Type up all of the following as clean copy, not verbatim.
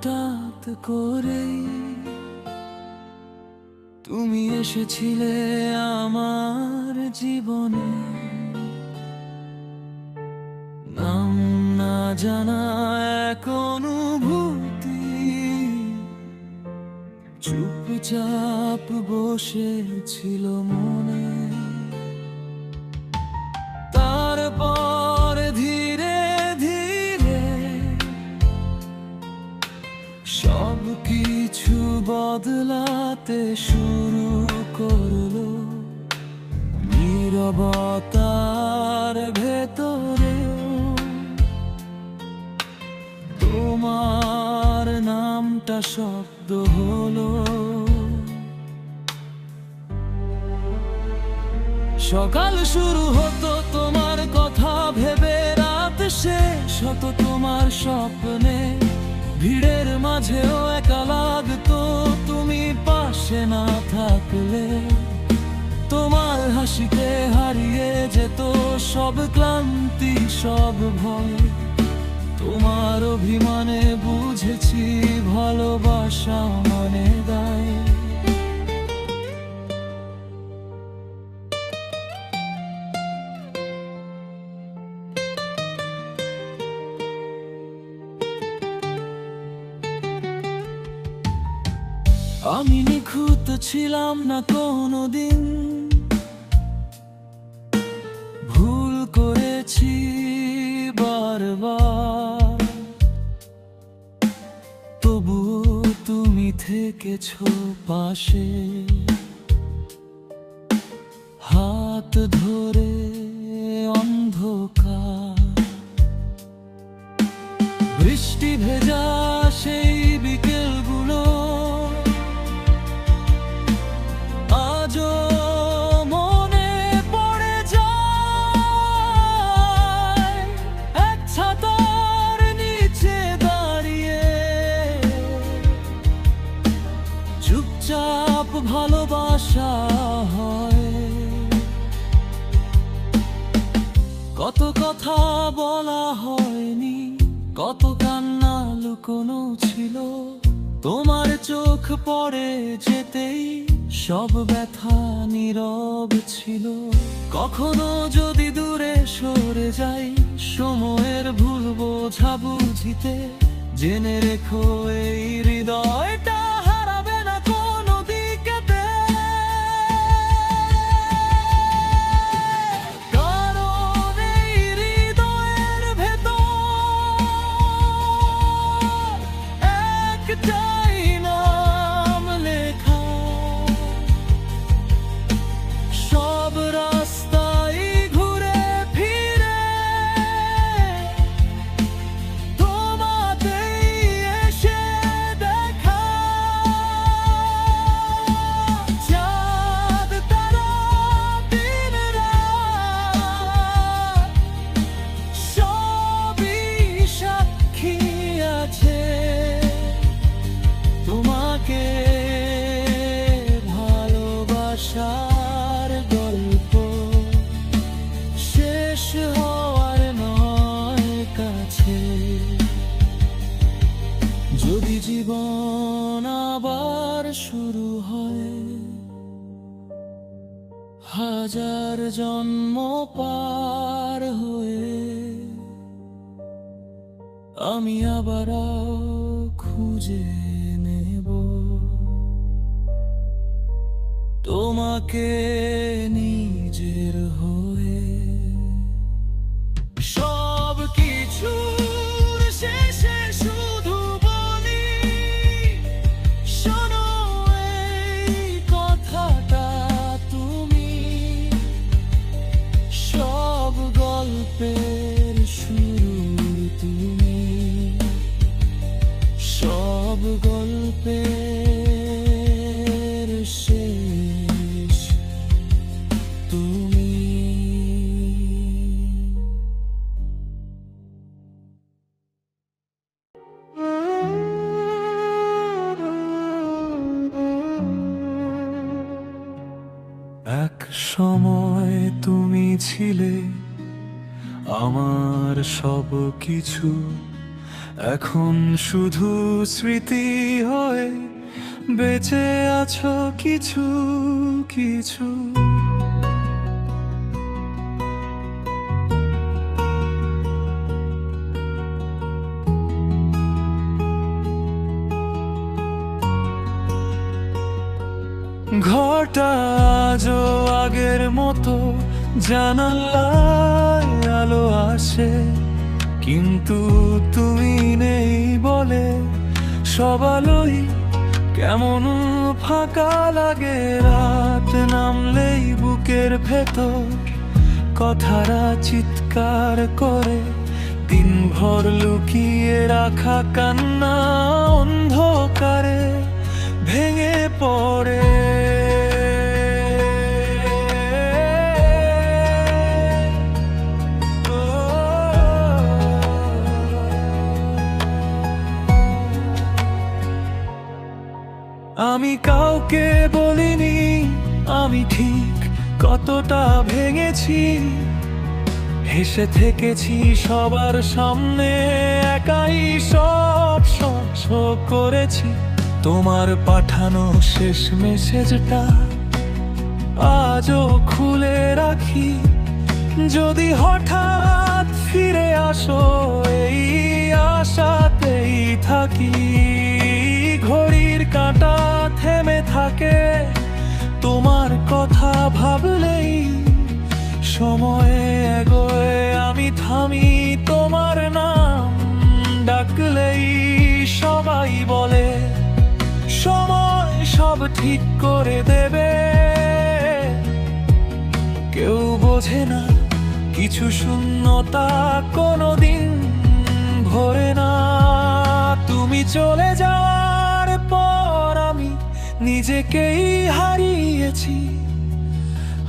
হঠাৎ করেই তুমি এসেছিলে আমার জীবনে, নাম না জানা এক অনুভূতি চুপচাপ বসেছিল মনে। তারপর ধীরে ধীরে সব কিছু বদলাতে শুরু করলো, নীরবতার ভেতরেও তোমার নামটা শব্দ হলো। সকাল শুরু হতো তোমার কথা ভেবে, রাত শেষ হতো তোমার স্বপ্নে। ভিড়ের মাঝেও একা লাগতো তুমি পাশে না থাকলে। তোমার হাসিতে হারিয়ে যেত সব ক্লান্তি, সব ভয়। তোমার অভিমানে বুঝেছি ভালোবাসা মানে দায়। আমি নিখুঁত ছিলাম না কোনোদিন, ভুল করেছি বারবার, তবুও তুমি থেকেছো পাশে। হাত ধরে অন্ধকার বৃষ্টি ভেজা সেই বিকেলগুলো আজও মনে পড়ে যায়। এক ছাতার নিচে দাঁড়িয়ে চুপচাপ ভালোবাসা হয়। কত কথা বলা হয়নি, কত কান্না লুকোনো ছিল। তোমার চোখ পড়ে যেতেই সব ব্যথা নীরব ছিল। কখনো যদি দূরে সরে যাই সময়ের ভুল বোঝা বুঝিতে, জেনে রেখো এই হৃদয়টা হারাবে না কোনো দিকেতে। কারণ এই হৃদয়ের ভেতর একটাই নাম লেখা। সব রাস্তায় ঘুরে ফিরে তোমাতেই এসে দেখা। চাঁদ তারা দিন রাত সবই সাক্ষী আছে। তোমাকে ভালোবাসার গল্প শেষ হওয়ার নয় কাছে। যদি জীবন আবার শুরু হয়, হাজার জন্ম পার হয়ে, আমি আবারও খুঁজে নেব তোমাকে নিজের হয়ে। সব কিছুর শেষে শুধু বলি, শোনো এই কথাটা তুমি। সব গল্পের শুরু তুমি, সব গল্পের শেষ তুমি। এক সময় তুমি ছিলে আমার সব কিছু, এখন শুধু স্মৃতি হয়ে বেঁচে আছো কিছু কিছু। ঘরটা আজও আগের মতো, জানালায় আলো আসে, কিন্তু তুমি নেই বলে সব আলোই কেমন ফাঁকা লাগে। রাত নামলেই বুকের ভেতর কথারা চিৎকার করে, দিনভর লুকিয়ে রাখা কান্না অন্ধকারে ভেঙে পড়ে। আমি কাউকে বলিনি আমি ঠিক কতটা ভেঙেছি, হেসে থেকেছি সবার সামনে, একাই সব সহ্য করেছি। তোমার পাঠানো শেষ মেসেজটা আজও খুলে রাখি, যদি হঠাৎ ফিরে আসো এই আশাতেই থাকি। ঘড়ির কাঁটা থেমে থাকে তোমার কথা ভাবলেই, সময়ে এগোয় আমি থামি তোমার নাম ডাকলেই। সবাই বলে সময় সব ঠিক করে দেবে, কেউ বোঝে না কিছু শূন্যতা কোনোদিন ভরে না। তুমি চলে যাওয়ার পর আমি নিজেকেই হারিয়েছি,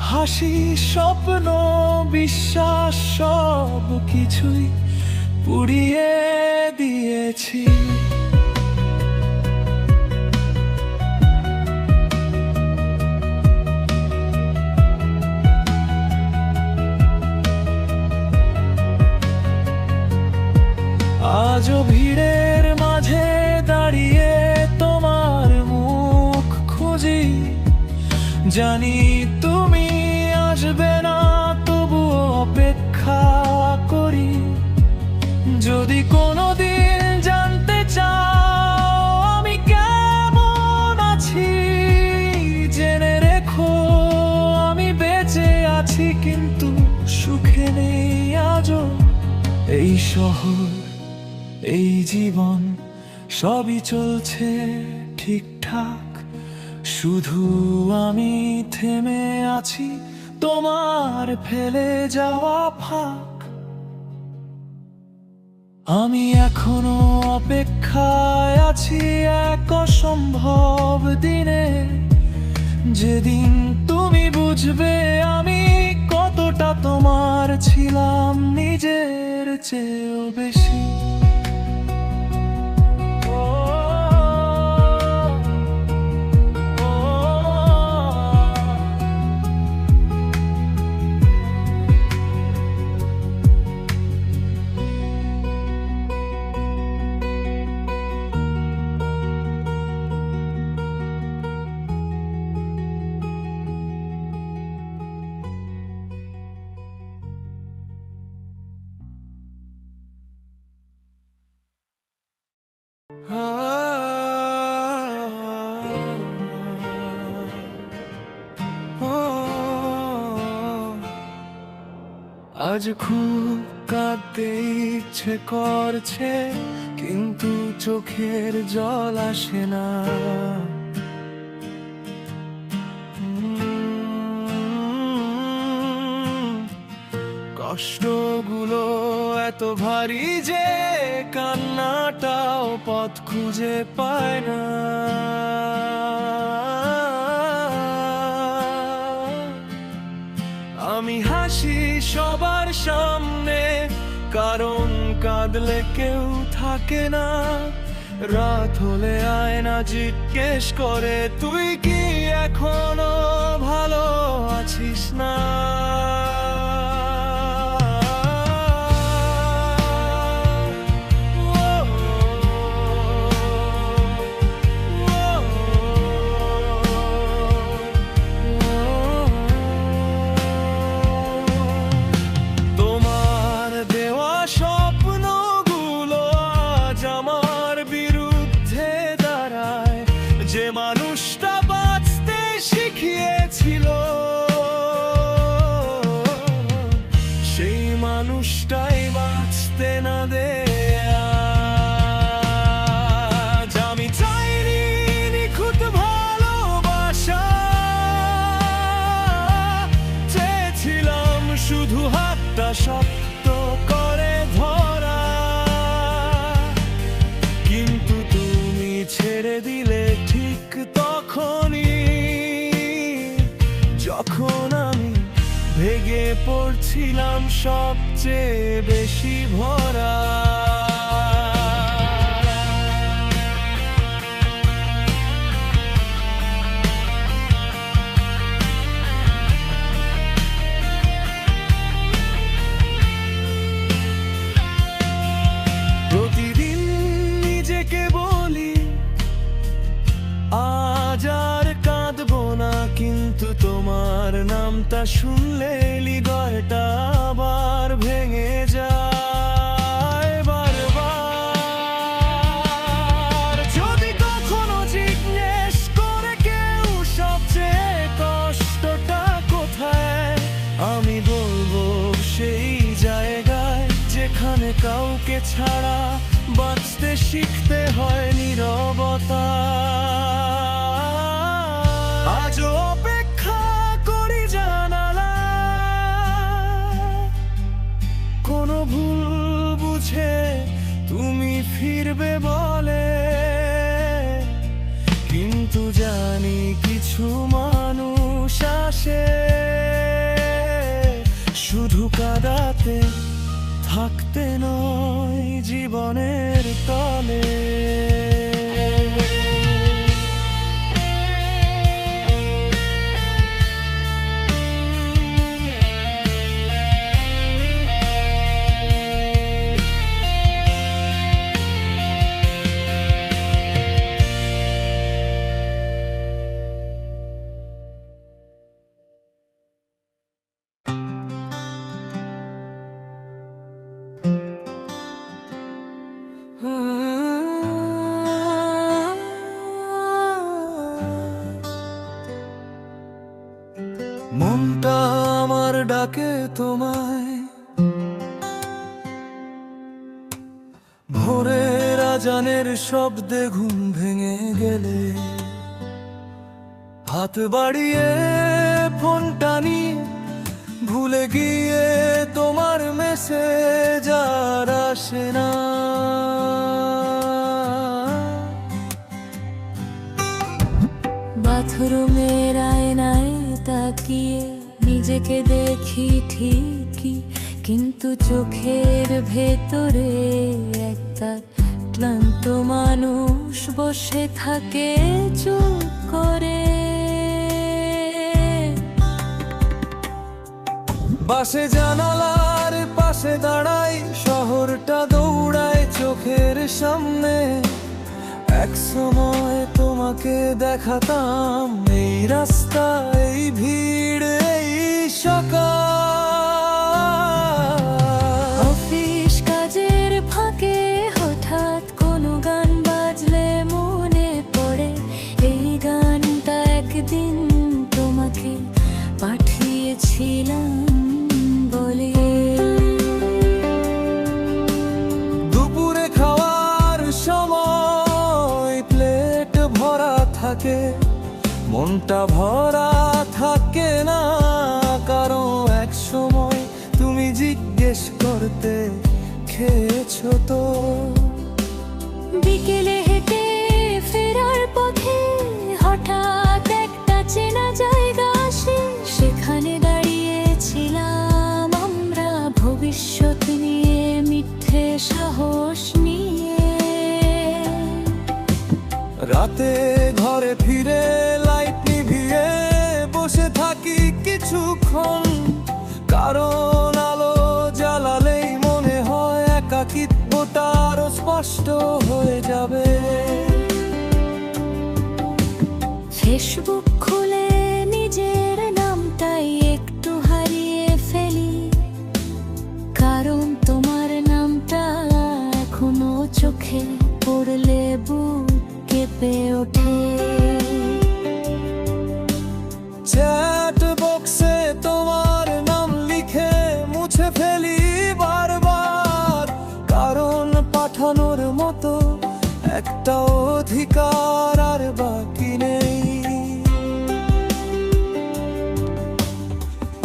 হাসি স্বপ্ন বিশ্বাস সব কিছুই পুড়িয়ে দিয়েছি। আজও ভিড়ের মাঝে দাঁড়িয়ে তোমার মুখ খুঁজি, জানি তুমি আসবে না তবুও অপেক্ষা করি। যদি কোনোদিন জানতে চাও আমি কেমন আছি, জেনে রেখো আমি বেঁচে আছি, কিন্তু সুখে নেই আজও। এই শহর এই জীবন সবই চলছে ঠিকঠাক, শুধু আমি থেমে আছি তোমার ফেলে যাওয়া ফাঁক। আমি এখনো অপেক্ষায় আছি এক অসম্ভব দিনে, যেদিন তুমি বুঝবে আমি কতটা তোমার ছিলাম নিজের চেয়েও বেশি। আজ খুব কাঁদতে ইচ্ছে করছে, কিন্তু চোখের জল আসে না। কষ্টগুলো এত ভারী যে কান্নাটাও পথ খুঁজে পায় না। আমি হাসি সবার সামনে, কারণ কাঁদলে কেউ থাকে না। রাত হলে আয়না জিজ্ঞেস করে তুই কি এখনো ভালো আছিস না। শক্ত করে ধরা, কিন্তু তুমি ছেড়ে দিলে ঠিক তখনই, যখন আমি ভেঙে পড়ছিলাম সবচেয়ে বেশি ভরা। প্রতিদিন নিজেকে বলি আজ আর কাঁদবো না, কিন্তু তোমার নামটা শুনলে হৃদয়টা আবার ভেঙে যায় বারবার। যদি কখনো জিজ্ঞেস করে কেউ সবচেয়ে কষ্টটা কোথায়, আমি বলবো সেই জায়গায় যেখানে কাউকে ছাড়া বাঁচতে শিখতে হয় নীরবতা। আজও অপেক্ষা করি জানালা, কোনো ভুল বুঝে তুমি ফিরবে বলে, কিন্তু জানি কিছু মানুষ আসে শুধু কাঁদাতে, থাকতে নয় জীবনের তলে। মনটা আমার ডাকে তোমায়, ভোরের আজানের শব্দে ঘুম ভেঙে গেলে, হাত বাড়িয়ে ফোনটা নিয়ে ভুলে গিয়ে তোমার মেসেজ আর আসে না। বাথরুমের আয়নায় তাকিয়ে নিজেকে দেখি ঠিকই, কিন্তু চোখের ভেতরে একটা ক্লান্ত মানুষ বসে থাকে চুপ করে। বাসে জানালার পাশে দাঁড়াই, শহরটা দৌড়ায় চোখের সামনে, এক সময় তোমাকে দেখাতাম এই রাস্তা, এই ভিড়, এই সকাল। অফিস কাজের ফাঁকে হঠাৎ কোনো গান বাজলে মনে পড়ে এই গানটা একদিন তোমাকে পাঠিয়েছিলাম বলে। দুপুরে খাওয়ার সময় প্লেট ভরা থাকে, মনটা ভরা থাকে না, কারণ এক সময় তুমি জিজ্ঞেস করতে খেয়েছো তো। বিকেলে হেঁটে ফেরার পথে হঠাৎ একটা চেনা জায়গা আসে, সেখানে দাঁড়িয়েছিলাম আমরা ভবিষ্যৎ নিয়ে, মিথ্যে সাহস নিয়ে। রাতে ঘরে ফিরে লাইট নিভিয়ে বসে থাকি কিছুক্ষণ, কারণ আলো জ্বালালেই মনে হয় একাকিত্বটা আরো স্পষ্ট হয়ে যাবে। ফেসবুক খুলে নিজের নামটাই একটু হারিয়ে ফেলি, কারণ তোমার নামটা এখনো চোখে পড়লে বুক কেঁপে ওঠে। চ্যাট বক্সে তোমার নাম লিখে মুছে ফেলি বারবার, কারণ পাঠানোর মতো একটা অধিকার আর বাকি নেই।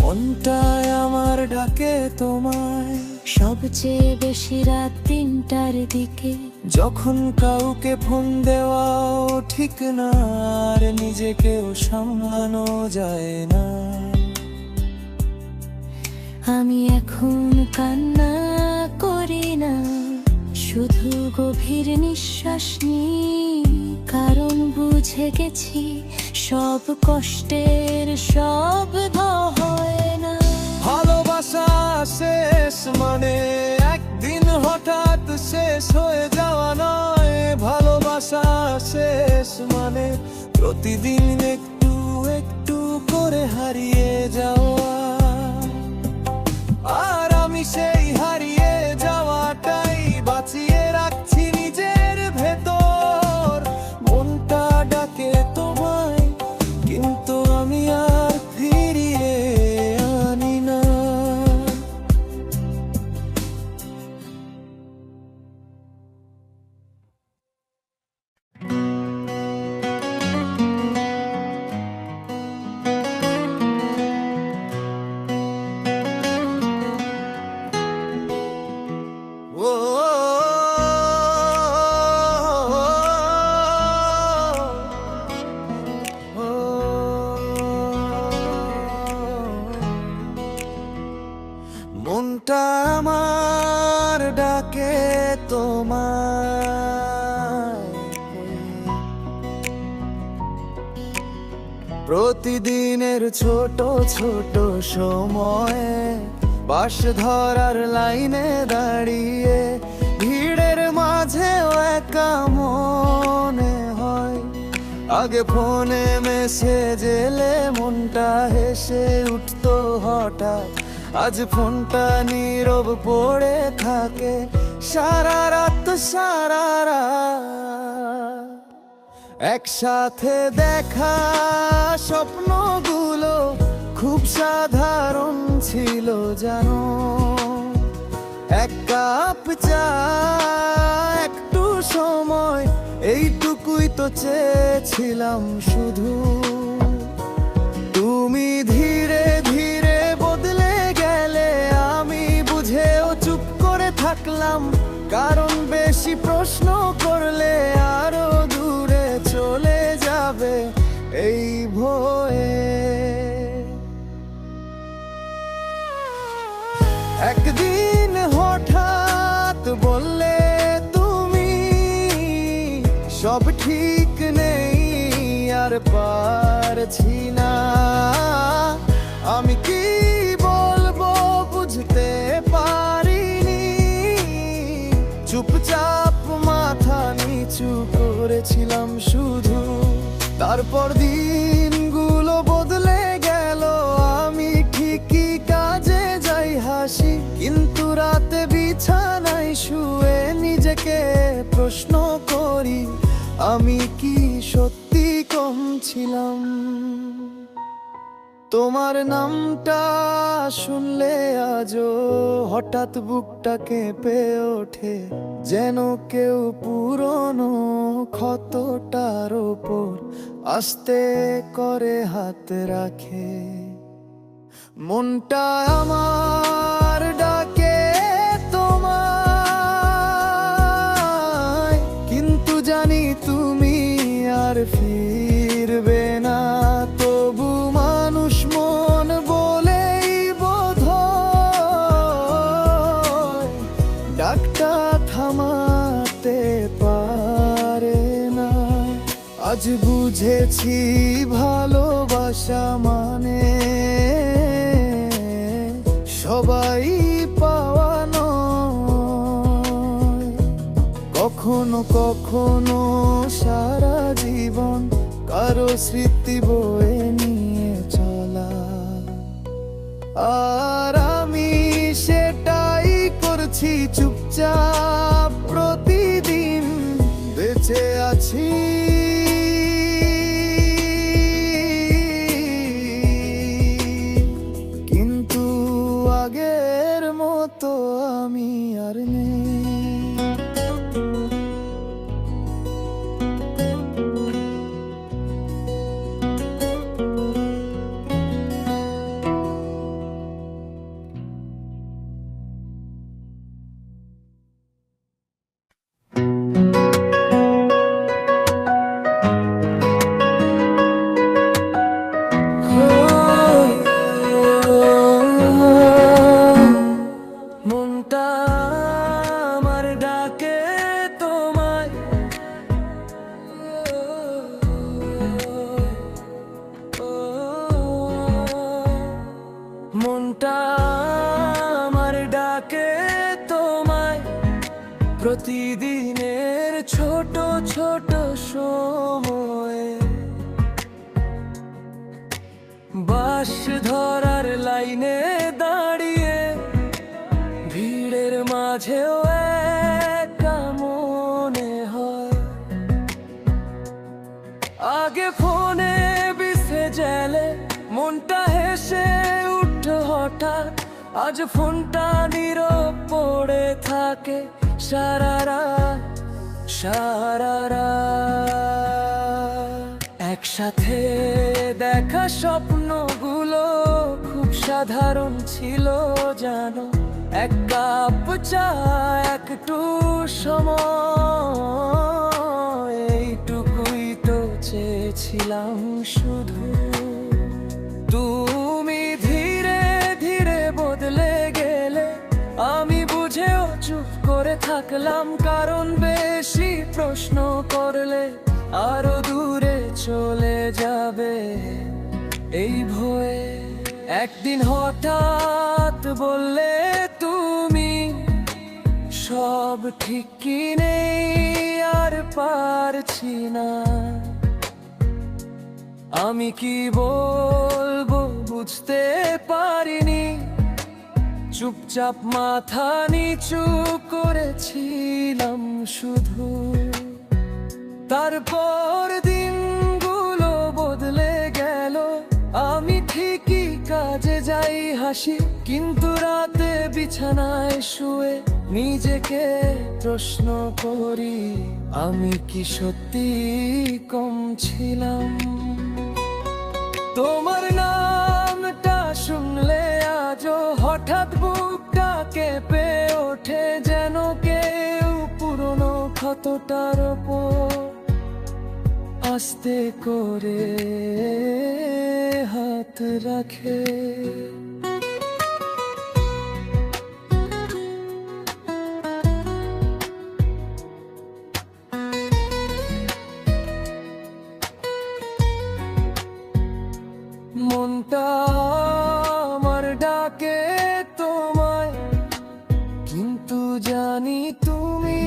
মনটায় আমার ডাকে তোমায়, সবচেয়ে বেশি রাত 3টার দিকে। যখন কাউকে ফোন দেওয়াও ঠিক না, আর নিজেকেও সামলানো যায় না। আমি এখন কান্না করি না, শুধু গভীর নিঃশ্বাস নিই, কারণ বুঝে গেছি সব কষ্টের শব্দ হয় না। ভালোবাসা শেষ মানে একদিন হঠাৎ শেষ হয়ে যাওয়া নয়, ভালোবাসা শেষ মানে প্রতিদিন একটু একটু করে হারিয়ে যাওয়া। আর আমি সেই হারিয়ে যাওয়াটাই বাঁচিয়ে রাখছি নিজের ভেতর। মনটা ডাকে তোমায়, কিন্তু আমি আর ফিরিয়ে আনি না। মনটা আমার ডাকে তোমায়, প্রতিদিনের ছোট ছোট সময়ে বাস ধরার লাইনে দাঁড়িয়ে, ভিড়ের মাঝেও একা মনে হয়। আগে ফোনে মেসেজ এলে মনটা হেসে উঠতো হঠাৎ, আজ ফোনটা নীরব পড়ে থাকে সারা রাত সারা রাত। একসাথে দেখা স্বপ্নগুলো খুব সাধারণ ছিল জানো, এক কাপ চা একটু সময় এইটুকুই তো চেয়েছিলাম শুধু। তুমি ধীরে ধীরে বদলে গেলে, আমি বুঝেও চুপ করে থাকলাম, কারণ বেশি প্রশ্ন করলে আরো দূরে চলে যাবে এই ভয়ে। একদিন হঠাৎ বললে তুমি সব ঠিক নেই, আর পারছি না আমি কি বলবো বুঝতে পারিনি। চুপচাপ মাথা নিচু করেছিলাম শুধু, তারপর দিনগুলো বদলে গেল। আমি ঠিকই কাজে যাই হাসি, কিন্তু রাতে বিছানায় শুয়ে নিজেকে প্রশ্ন করি, আমি কি সত্যি কম ছিলাম? তোমার নামটা শুনলে আজও হঠাৎ বুকটা কেঁপে ওঠে, যেন কেউ পুরনো ক্ষতটার ওপর আস্তে করে হাত রাখে। মনটা আমার ডাকে তোমায়, কিন্তু জানি তুমি আর ফিরবে না। তবু মানুষ মন বলেই বোধহয় ডাকটা থামাতে পারে না। আজ বুঝেছি ভালোবাসা মানে সবাই পাওয়া নয়, কখনো কখনো সারা জীবন কারো স্মৃতি বয়ে নিয়ে চলা। আর আমি সেটাই করছি চুপচাপ, প্রতিদিন বেঁচে আছি। কিন্তু আগের মতো আমি আর নেই। মনটা আমার ডাকে তোমায়, প্রতিদিনের ছোট ছোট সময়ে। বাস ধরার লাইনে দাঁড়িয়ে ভিড়ের মাঝেও একা মনে হয়। আগে ফোনে বিসে জেলে মনটা হেসে উঠত হঠাৎ, আজ ফোনটা নীরব পড়ে থাকে সারা রাত সারা রাত। একসাথে দেখা স্বপ্নগুলো খুব সাধারণ ছিল জানো, এক কাপ চা একটু সময়, এইটুকুই তো চেয়েছিলাম শুধু। তুমি ধীরে ধীরে বদলে গেলে, আমি বুঝেও চুপ করে থাকলাম, কারণ বেশি প্রশ্ন করলে আরো দূরে চলে যাবে এই ভয়ে। একদিন হঠাৎ বললে তুমি, সব ঠিক কি নেই আর পারছি না। আমি কি বলবো বুঝতে পারিনি, চুপচাপ মাথা নিচু করেছিলাম শুধু। তারপর দিনগুলো বদলে গেল, আমি ঠিকই কাজে যাই হাসি, কিন্তু রাতে বিছানায় শুয়ে নিজেকে প্রশ্ন করি, আমি কি সত্যি কম ছিলাম। তোমার নামটা শুনলে আজও হঠাৎ বুকটা কেঁপে ওঠে, যেন কেউ পুরনো ক্ষতটার ওপর আস্তে করে হাত রাখে। মনটা আমার ডাকে তোমায়, কিন্তু জানি তুমি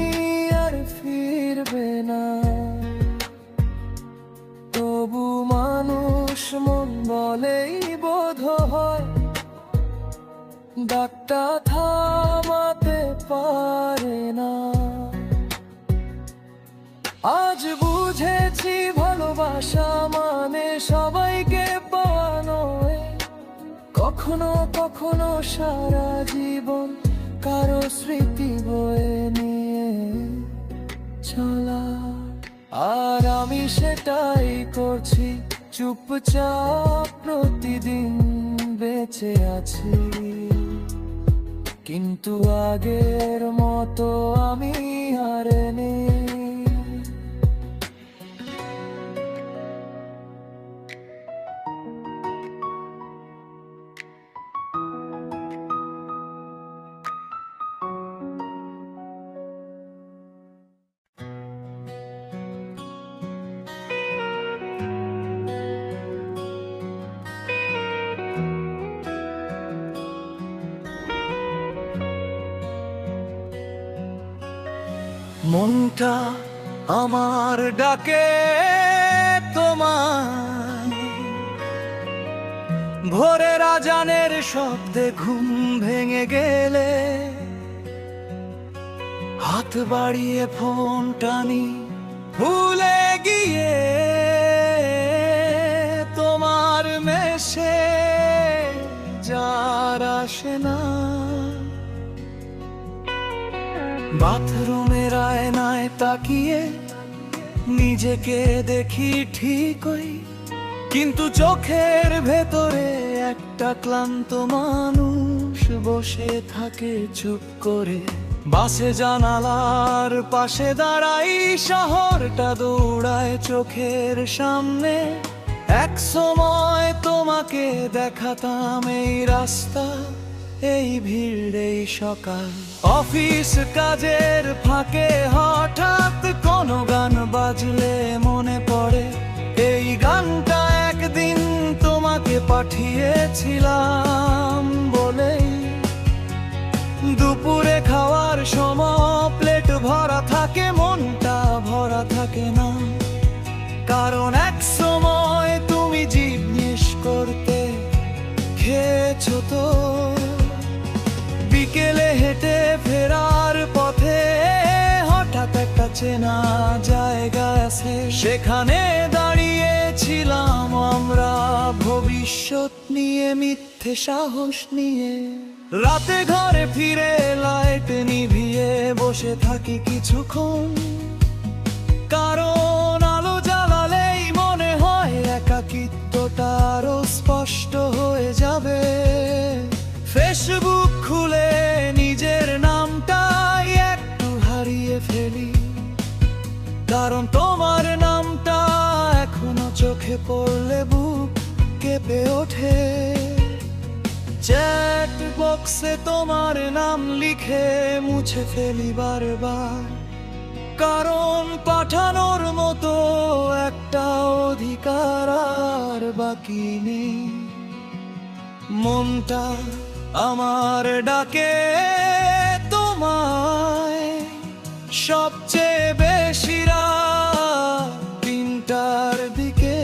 আর ফিরবে না। তবু মানুষ মন বলেই বোধ হয়, ডাকটা থামাতে পারে না। আজ বুঝেছি ভালোবাসা মানে সবাইকে পাওয়ানো, কখনো কখনো সারা জীবন কারো স্মৃতি বয়ে নিয়ে চলা। আর আমি সেটাই করছি, চুপচাপ প্রতিদিন বেঁচে আছি, কিন্তু আগের মতো আমি আর নেই। মনটা আমার ডাকে তোমায়, ভোরের আজানের শব্দে ঘুম ভেঙে গেলে হাত বাড়িয়ে ফোন টানি, ভুলে গিয়ে তোমার মেসেজ আর আসে না। বাথরুমের আয়নায় তাকিয়ে নিজেকে দেখি ঠিকই, কিন্তু চোখের ভেতরে একটা ক্লান্ত মানুষ বসে থাকে চুপ করে। বাসে জানালার পাশে দাঁড়াই, শহরটা দৌড়ায় চোখের সামনে। এক সময় তোমাকে দেখাতাম এই রাস্তা, এই ভিড়, এই সকাল। অফিস কাজের ফাঁকে হঠাৎ কোনো গান বাজলে মনে পড়ে এই গানটা একদিন তোমাকে পাঠিয়েছিলাম। আছো তো? বিকেলে হেঁটে ফেরার পথে হঠাৎ একটা চেনা জায়গা আছে, সেখানে দাঁড়িয়েছিলাম আমরা ভবিষ্যৎ নিয়ে, মিথ্যে সাহস নিয়ে। রাতে ঘরে ফিরে লাইট নিভিয়ে বসে থাকি কিছুক্ষণ, কারণ আলো জ্বালালেই মনে হয় একাকিত্বটা আরো স্পষ্ট হয়ে যাবে। ফেসবুক খুলে নিজের নামটাই একটু হারিয়ে ফেলি, কারণ তোমার নামটা এখনো চোখে পড়লে বুক কেঁপে ওঠে। চ্যাট বক্সে তোমার নাম লিখে মুছে ফেলি বারবার, কারণ পাঠানোর মতো একটা অধিকার আর বাকি নেই। মনটা আমার ডাকে তোমায় সবচেয়ে বেশি রাত 3টার দিকে,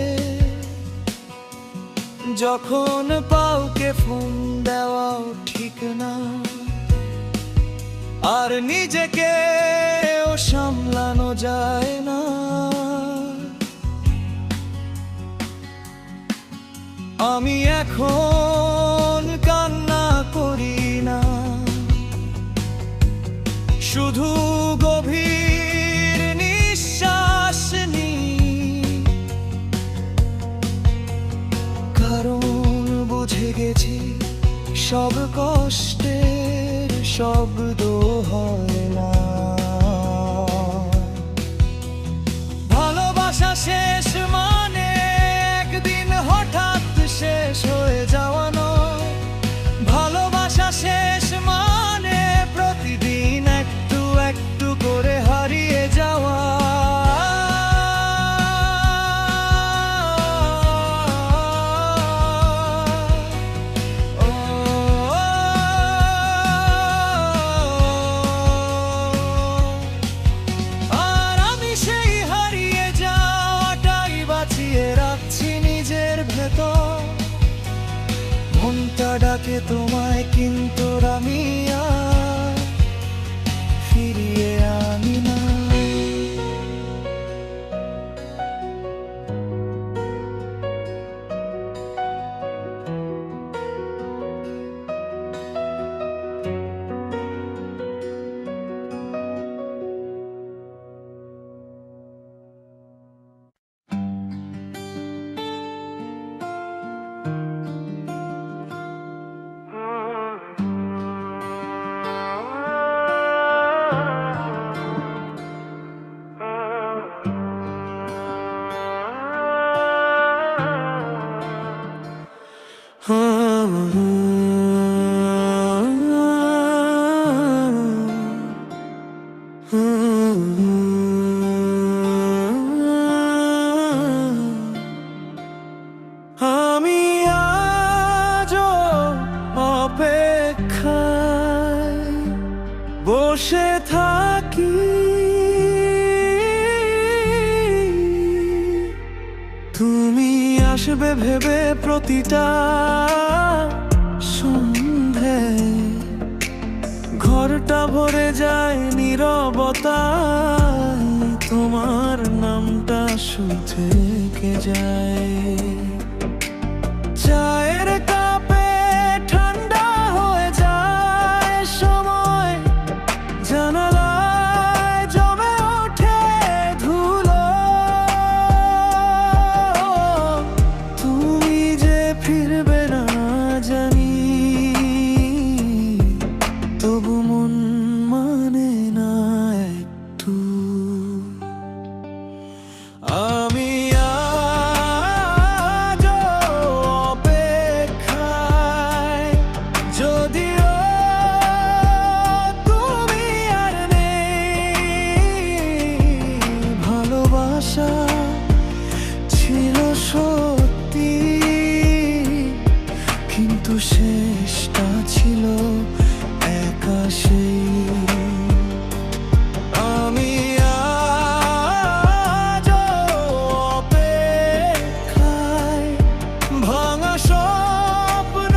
যখন পাউকে ফোন দেওয়াও ঠিক না, আর নিজেকে সামলানো যায় না। আমি এখন কান্না করি না, শুধু গভীর নিঃশ্বাস নিই, কারণ বুঝে গেছি সব কষ্টের শব্দ হয় না। ভালোবাসা শেষ মানে একদিন হঠাৎ শেষ হয়ে যাওয়া নয়, ভালোবাসা শেষ মানে প্রতিদিন একটু একটু করে হারিয়ে যাওয়া। আর আমি সেই হারিয়ে যাওয়াটাই বাঁচিয়ে রাখছি নিজের ভেতর। মনটা ডাকে তোমায়, কিন্তু আমি আর ফিরিয়ে আনি না। আমি আজও অপেক্ষায় বসে থাকি, তুমি আসবে ভেবে প্রতিটা সন্ধে। ঘরটা ভরে যায় নীরবতায়, তোমার নামটা শুধু থেকে যায়। চায়ের কাপে ঠান্ডা হয়ে যায় সময়, জানালায় জমে ওঠে ধুলো। তুমি যে ফিরবে না জানি, তবু মন মানে না একটু। আমি আজও অপেক্ষায়, যদিও তুমি আর নেই। ভালোবাসা ছিল সত্যি, কিন্তু শেষটা ছিল একা সেই। আমি আজও অপেক্ষায়, ভাঙা স্বপ্ন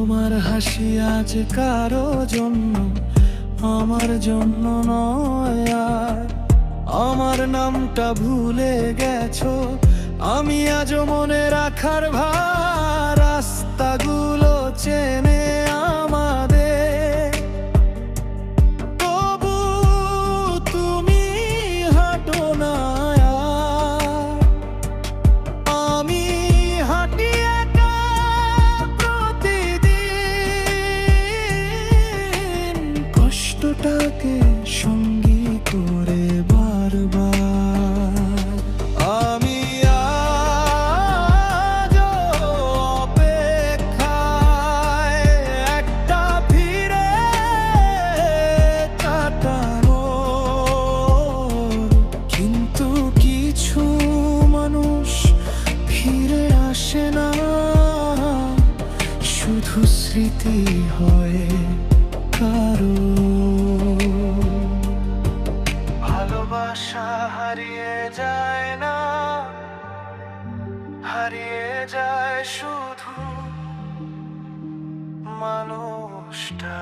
তোমার হাসি আজ কারো জন্য, আমার জন্য নয় আর। আমার নামটা ভুলে গেছো, আমি আজও মনে রাখার ভার। রাস্তাগুলো চেনে আমাদের, তবু তুমি হাঁটো না আর। আমি হাঁটি একা প্রতিদিন, কষ্টটাকে সঙ্গী করে বারবার। আমি আজও অপেক্ষায়, একটা ফিরে তাকানোর। কিন্তু কিছু মানুষ ফিরে আসে না, শুধু স্মৃতি হয় কারো। ভালোবাসা হারিয়ে যায় না, হারিয়ে যায় শুধু মানুষটা।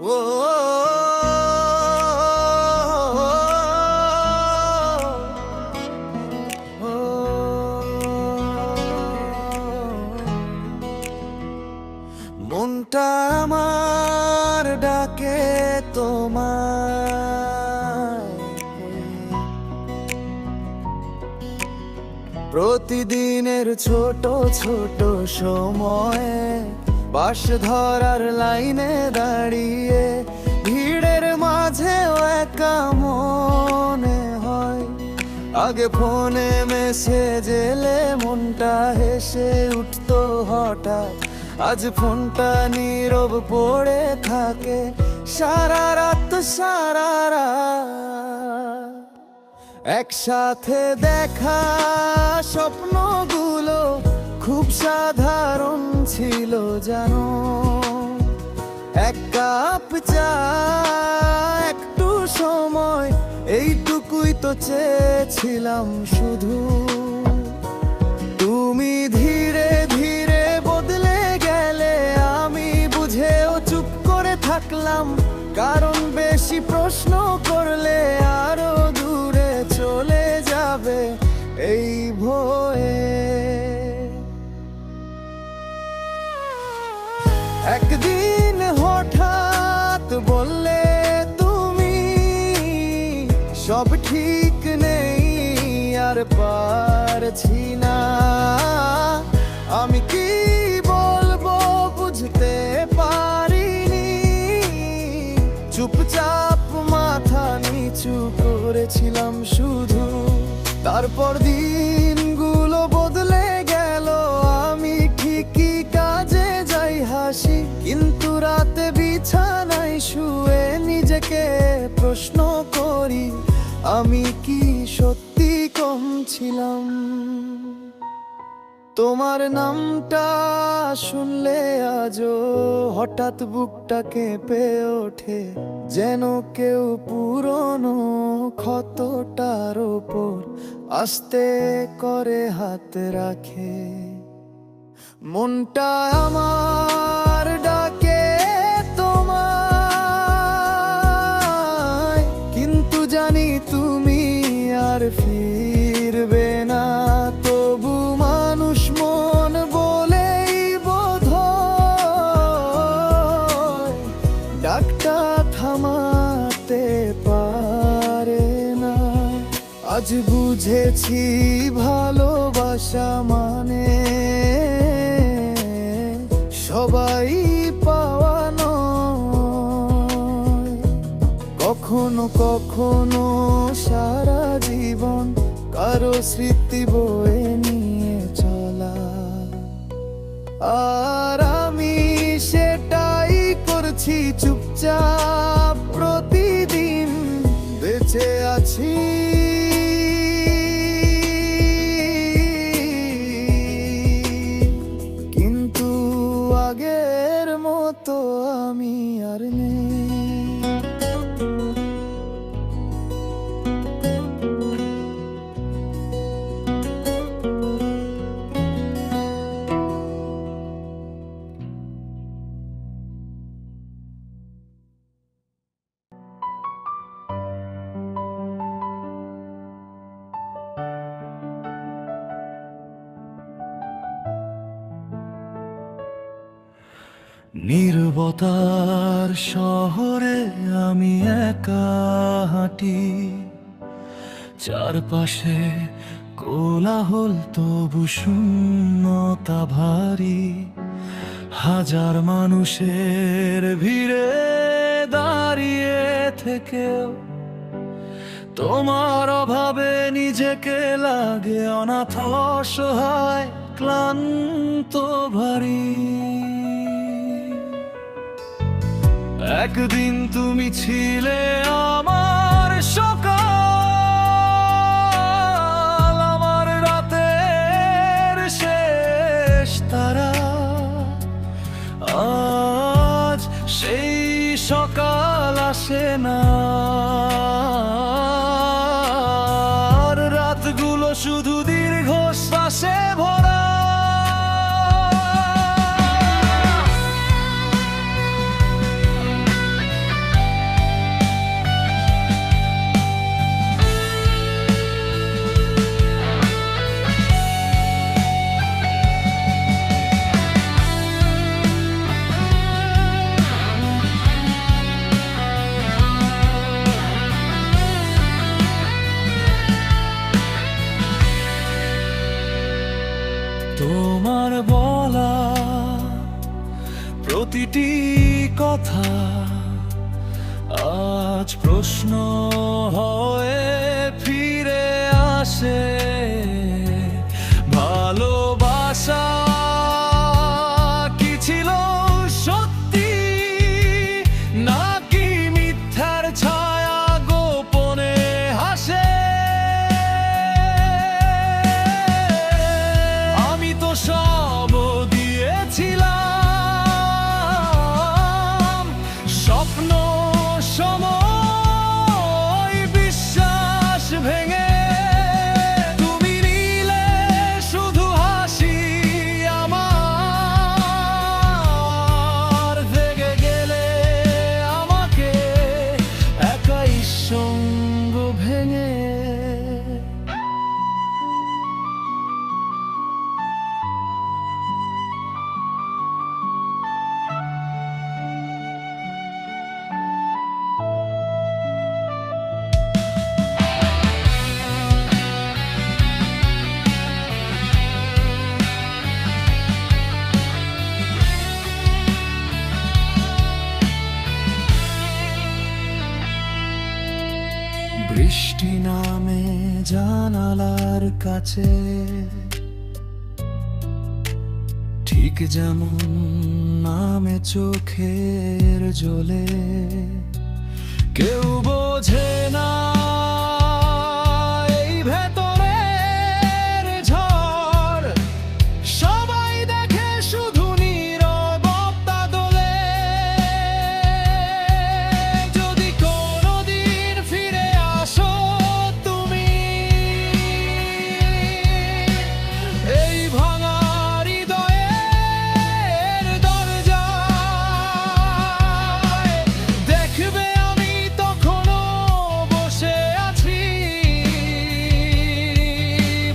ও মনটা আমার ডাকে তোমায়, প্রতিদিনের ছোট ছোট সময়ে বাস ধরার লাইনে দাঁড়িয়ে, ভিড়ের মাঝেও একা মনে হয়। আগে ফোনে মেসেজ এলে মনটা হেসে উঠতো হঠাৎ, আজ ফোনটা নীরব পড়ে থাকে সারা রাত সারা রাত। একসাথে দেখা স্বপ্নগুলো খুব সাধারণ ছিল জানো। এক কাপ চা, একটু সময়, এইটুকুই তো চেয়েছিলাম শুধু। তুমি ধীরে ধীরে বদলে গেলে, আমি বুঝেও চুপ করে থাকলাম, কারণ বেশি প্রশ্ন করলে আরো দূরে চলে যাবে এই ভয়ে। একদিন হঠাৎ বললে তুমি, সব ঠিক নেই আর পারছি না। আমি কি বলবো বুঝতে পারিনি, চুপচাপ মাথা নিচু করেছিলাম শুধু। তারপর দিনগুলো বদলে গেল, আমি ঠিকই কাজে যাই হাসি, কিন্তু রাতে বিছানায় শুয়ে নিজেকে প্রশ্ন করি, আমি কি সত্যি কম ছিলাম। তোমার নামটা শুনলে আজও হঠাৎ বুকটা কেঁপে ওঠে, যেন কেউ পুরনো ক্ষতটার ওপর আস্তে করে হাত রাখে। মনটা আমার ডাকে তোমায়, কিন্তু জানি তুমি আর ফিরবে না। তবু মানুষ মন বলেই বোধহয় ডাকটা থামাতে পারে না। আজ বুঝেছি ভালোবাসা মানে সবাই পাওয়া নয়, কখনো কখনো সারা জীবন কারো স্মৃতি বয়ে নিয়ে চলা। আর আমি সেটাই করছি চুপচাপ, প্রতিদিন বেঁচে আছি। নীরবতার শহরে আমি একা হাঁটি, চারপাশে কোলাহল তবু শূন্যতা ভারী। হাজার মানুষের ভিড়ে দাঁড়িয়ে থেকেও তোমার অভাবে নিজেকে লাগে অনাথ, অসহায়, ক্লান্ত, ভারী। একদিন তুমি ছিলে আমার সকাল, আমার রাতের শেষ তারা। আজ সেই সকাল আসে না, আর রাতগুলো শুধু দীর্ঘশ্বাসে ভরা। তোমার বলা প্রতিটি কথা আজ প্রশ্ন হয়ে ফিরে আসে। ভালোবাসা কি ছিল সত্যি, নাকি মিথ্যার ছায়া গোপনে হাসে? সব দিয়েছিলাম স্বপ্ন, সময়, বিশ্বাস ভেঙে। তুমি নিলে শুধু হাসি আমার, থেকে গেলে আমাকে একাই সঙ্গ ভেঙে। বৃষ্টি নামে জানালার কাছে, ঠিক যেমন নামে চোখের জলে। কেউ বোঝে না এই ভেতরের ঝড়, সবাই দেখে শুধু নীরবতা দোলে। যদি কোনোদিন ফিরে আসো তুমি এই ভাঙা হৃদয়ের দরজায়, দেখবে আমি তখনও বসে আছি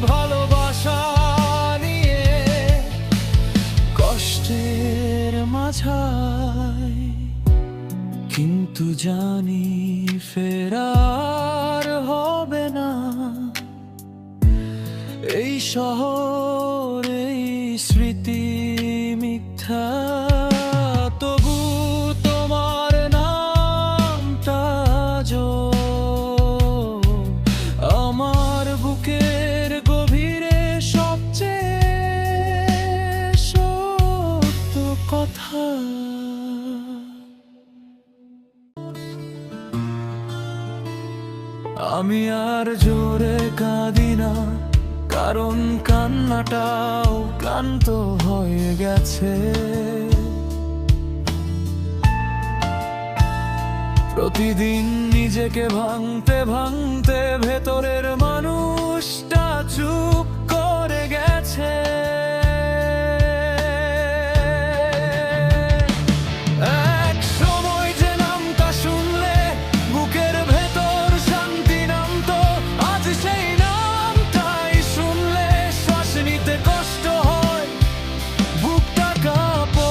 ভালোবাসা নিয়ে, কষ্টের মাঝায়। কিন্তু জানি ফেরার হবে না এই শহর, এই স্মৃতি মিথ্যা। তবু তোমার নামটা আজও আমার বুকের গভীরে সবচেয়ে সত্য কথা। আমি আর জোরে কাঁদি না, কারণ কান্নাটাও ক্লান্ত হয়ে গেছে। প্রতিদিন নিজেকে ভাঙতে ভাঙতে ভেতরের মানুষটা চুপ করে গেছে। এক সময় যে নামটা শুনলে বুকের ভেতর শান্তি নামতো, আজ সেই নামটাই শুনলে শ্বাস নিতে কষ্ট হয়, বুকটা কাঁপে।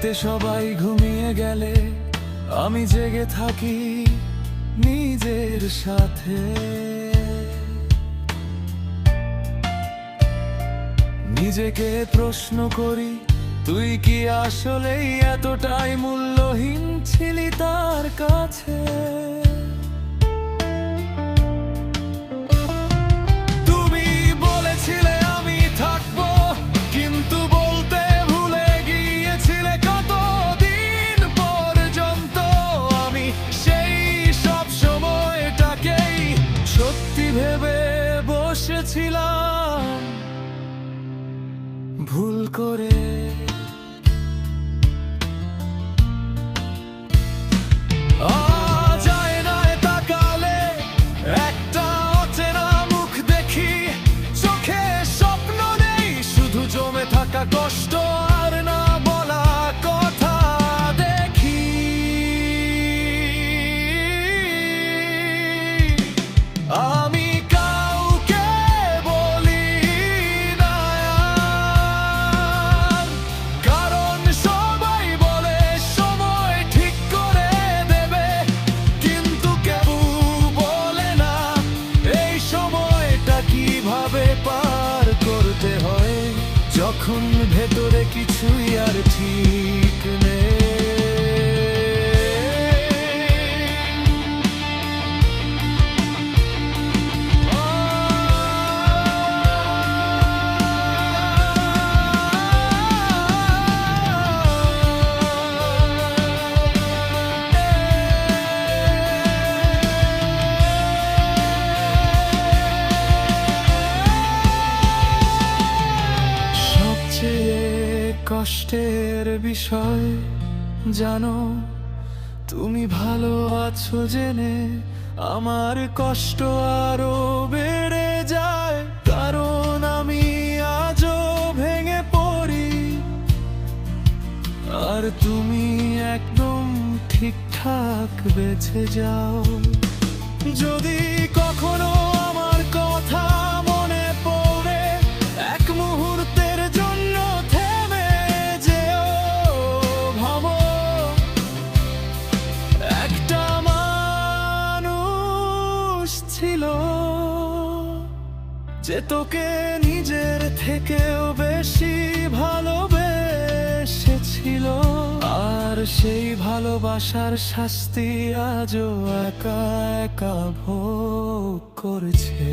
বাড়িতে সবাই ঘুমিয়ে গেলে আমি জেগে থাকি নিজের সাথে। নিজেকে প্রশ্ন করি, তুই কি আসলেই এতটাই মূল্যহীন ছিলি তার কাছে? তুমি বলেছিলে আমি থাকবো, কিন্তু বলতে ভুলে গিয়েছিলে কতদিন পর্যন্ত আমি সেই সব সময়টাকেই সত্যি ভেবে বসেছিলাম ভুল করে। আজ আয়নায় তাকালে একটা অচেনা মুখ দেখি, চোখে স্বপ্ন নেই, শুধু জমে থাকা কষ্ট আর না বলা কথা দেখি। আমি কাউকে বলি না আর, কারণ সবাই বলে সময় ঠিক করে দেবে, কিন্তু কেউ বলে না এই সময়টা কিভাবে পার করতে হয়, যখন ভেতরে কিছুই আর ঠিক নেই। সবচেয়ে কষ্টের বিষয় জানো, তুমি ভালো আছো জেনে আমার কষ্ট আরো বেড়ে যায়, কারণ আমি আজও ভেঙে পড়ি আর তুমি একদম ঠিকঠাক বেঁচে যাও। যদি কখনো আমার কথা মনে পড়ে, এক মুহূর্তের জন্য থেমে যেও, ভাবো একটা মানুষ ছিল যে তোকে নিজের থেকেও বেশি ভালোবেসেছিল, আর সেই ভালোবাসার শাস্তি আজও একা একা ভোগ করেছে।